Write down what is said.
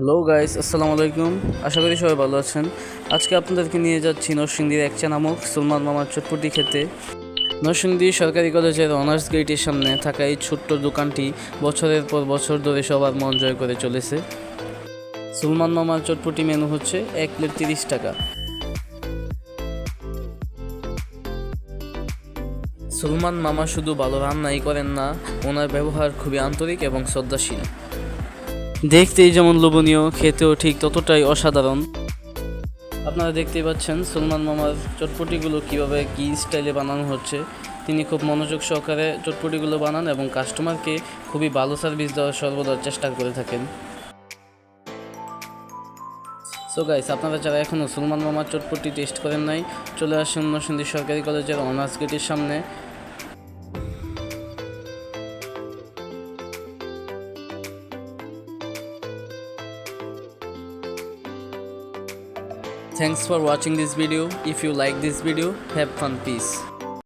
Hello guys, আসসালামু আলাইকুম। আশা করি সবাই ভালো আছেন। আজকে আপনাদেরকে নিয়ে যাচ্ছি নরসিংদীর একচা নামক সুলমান মামার চটপটি খেতে। নরসিংদী সরকারি কলেজের অনার্স গেটের সামনে থাকা এই ছোট্ট দোকানটি বছরের পর বছর ধরে সবার মন জয় করে চলেছে। সুলমান মামার চটপটি মেনু হচ্ছে 1 প্লেট 30 টাকা। সুলমান মামা শুধু ভালো রান্নাই করেন না, ওনার ব্যবহার খুবই আন্তরিক এবং শ্রদ্ধাশীল। দেখতেই যেমন লোভনীয়, খেতেও ঠিক ততটাই অসাধারণ। আপনারা দেখতেই পাচ্ছেন সুলমান মামার চটপটিগুলো কীভাবে কী স্টাইলে বানানো হচ্ছে। তিনি খুব মনোযোগ সহকারে চটপটিগুলো বানান এবং কাস্টমারকে খুবই ভালো সার্ভিস দেওয়ার সর্বদা চেষ্টা করে থাকেন। সো গাইস, আপনারা যারা এখনও সুলমান মামার চটপটি টেস্ট করেন নাই, চলে আসুন নরসিংদী সরকারি কলেজের অনার্স গেটের সামনে। Thanks for watching this video. If you like this video, have fun. Peace.